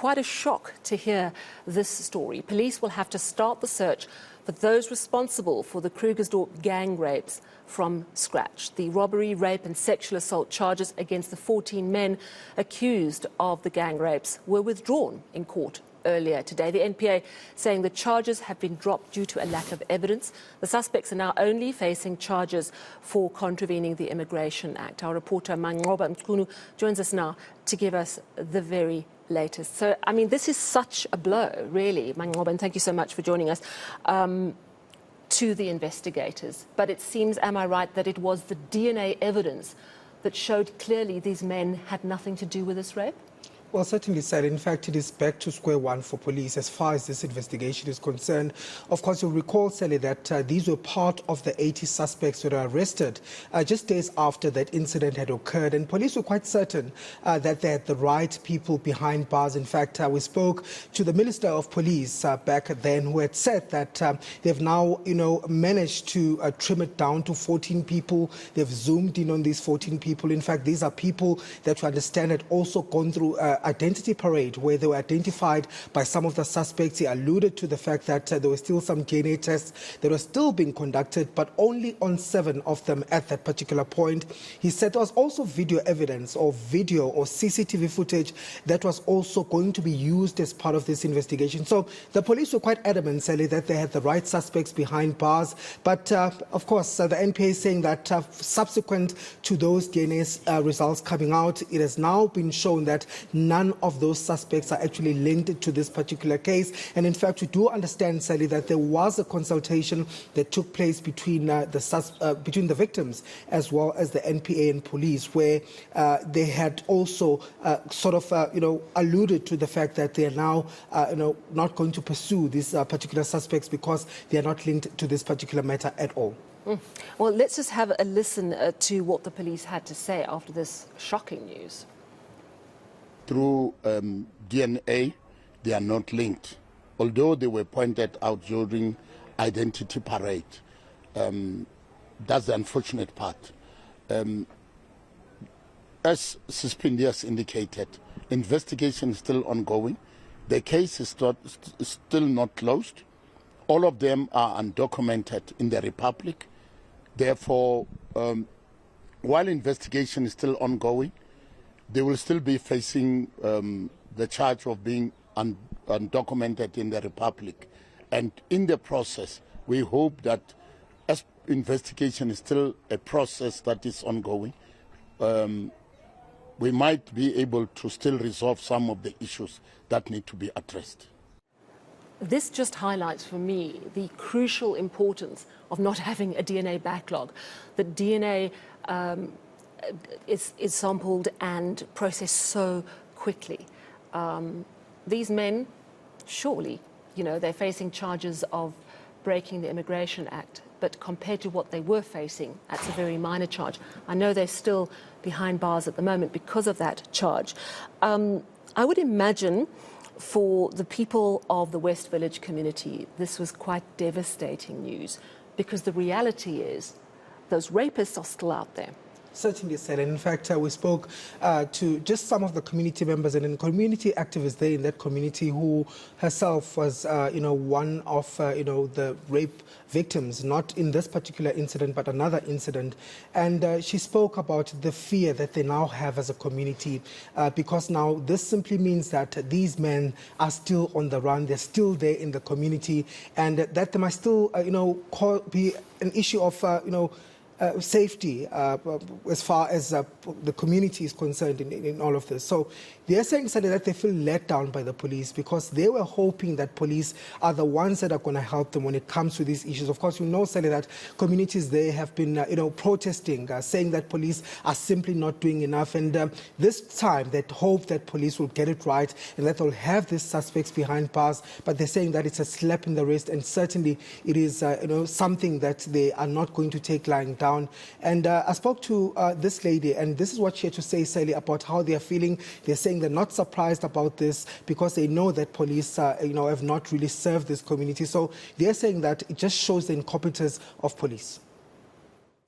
Quite a shock to hear this story. Police will have to start the search for those responsible for the Krugersdorp Gang Rapes from scratch. The robbery, rape and sexual assault charges against the 14 men accused of the gang rapes were withdrawn in court earlier today. The NPA saying the charges have been dropped due to a lack of evidence. The suspects are now only facing charges for contravening the Immigration Act. Our reporter Manqoba Mchunu joins us now to give us the very latest. So, I mean, this is such a blow, really, Manqoba, and thank you so much for joining us, to the investigators. But it seems, am I right, that it was the DNA evidence that showed clearly these men had nothing to do with this rape? Well, certainly, sir. In fact, it is back to square one for police as far as this investigation is concerned. Of course, you'll recall, Sally, that these were part of the 80 suspects that were arrested just days after that incident had occurred. And police were quite certain that they had the right people behind bars. In fact, we spoke to the Minister of Police back then, who had said that they've now, managed to trim it down to 14 people. They've zoomed in on these 14 people. In fact, these are people that we understand had also gone through identity parade where they were identified by some of the suspects. He alluded to the fact that there were still some DNA tests that were still being conducted, but only on 7 of them at that particular point. He said there was also video evidence or video or CCTV footage that was also going to be used as part of this investigation. So the police were quite adamant, Sally, that they had the right suspects behind bars. But of course, the NPA is saying that subsequent to those DNA results coming out, it has now been shown that none of those suspects are actually linked to this particular case. And in fact, we do understand, Sally, that there was a consultation that took place between the victims as well as the NPA and police, where they had also alluded to the fact that they are now not going to pursue these particular suspects because they are not linked to this particular matter at all. Well, let's just have a listen to what the police had to say after this shocking news. Through DNA, they are not linked, although they were pointed out during identity parade. That's the unfortunate part. As Suspindius indicated, investigation is still ongoing. The case is still not closed. All of them are undocumented in the Republic. Therefore, while investigation is still ongoing, they will still be facing the charge of being undocumented in the Republic. And in the process, we hope that as investigation is still a process that is ongoing, we might be able to still resolve some of the issues that need to be addressed. This just highlights for me the crucial importance of not having a DNA backlog. The DNA is sampled and processed so quickly. These men, surely, they're facing charges of breaking the Immigration Act, but compared to what they were facing, that's a very minor charge. I know they're still behind bars at the moment because of that charge. I would imagine for the people of the West Village community, this was quite devastating news, because the reality is those rapists are still out there. Certainly, said. And in fact, we spoke to just some of the community members and community activists there in that community who herself was, one of, the rape victims, not in this particular incident, but another incident. And she spoke about the fear that they now have as a community, because now this simply means that these men are still on the run. They're still there in the community, and that there might still, be an issue of, safety as far as the community is concerned in all of this. So they're saying that they feel let down by the police because they were hoping that police are the ones that are going to help them when it comes to these issues. Of course, we know, Sally, that communities there have been, protesting, saying that police are simply not doing enough. And this time, they hope that police will get it right and that they'll have these suspects behind bars. But they're saying that it's a slap in the wrist, and certainly it is, something that they are not going to take lying down. And I spoke to this lady, and this is what she had to say, Sally, about how they are feeling. They're saying they're not surprised about this because they know that police, have not really served this community. So they're saying that it just shows the incompetence of police.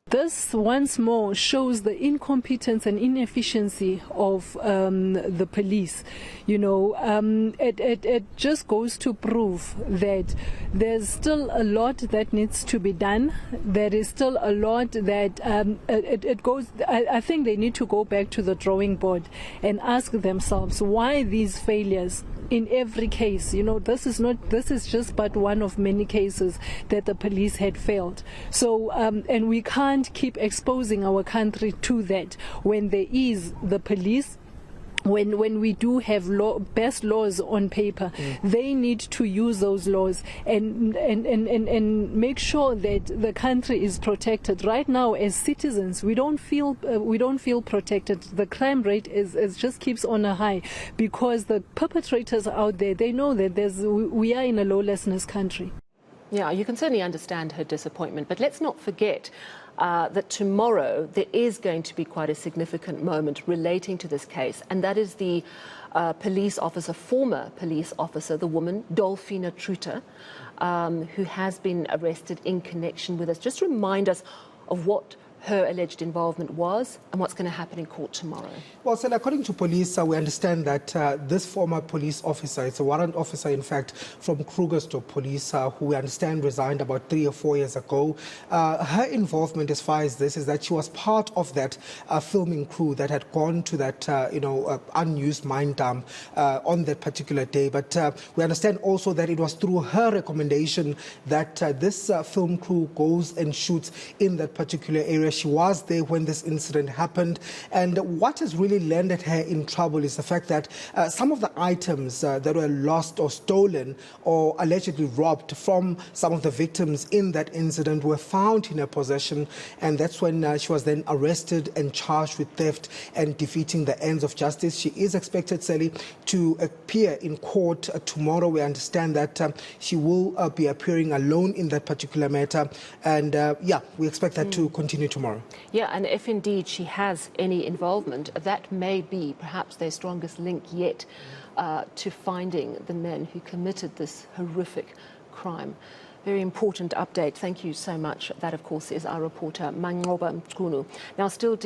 This once more shows the incompetence and inefficiency of the police. You know, it just goes to prove that there's still a lot that needs to be done. There is still a lot that I think they need to go back to the drawing board and ask themselves why these failures in every case. You know, this is just but one of many cases that the police had failed. So and we can't keep exposing our country to that when there is the police. When we do have best laws on paper, they need to use those laws and make sure that the country is protected. Right now, as citizens, we don't feel protected. The crime rate is just keeps on a high because the perpetrators out there, they know that we are in a lawlessness country. Yeah, you can certainly understand her disappointment, but let's not forget that tomorrow there is going to be quite a significant moment relating to this case, and that is the police officer, former police officer, the woman, Dolphina Truter, who has been arrested in connection with this. Just remind us of what her alleged involvement was and what's going to happen in court tomorrow. Well, so according to police, we understand that this former police officer, it's a warrant officer, in fact, from Krugersdorp Police, who we understand resigned about 3 or 4 years ago. Her involvement as far as this is that she was part of that filming crew that had gone to that, unused mine dump on that particular day. But we understand also that it was through her recommendation that this film crew goes and shoots in that particular area. She was there when this incident happened, and what has really landed her in trouble is the fact that some of the items that were lost or stolen or allegedly robbed from some of the victims in that incident were found in her possession, and that's when she was then arrested and charged with theft and defeating the ends of justice. She is expected, Sally, to appear in court tomorrow. We understand that she will be appearing alone in that particular matter, and we expect that to continue tomorrow. Yeah, and if indeed she has any involvement, that may be perhaps their strongest link yet to finding the men who committed this horrific crime. Very important update. Thank you so much. That, of course, is our reporter, Manqoba Mchunu. Now, still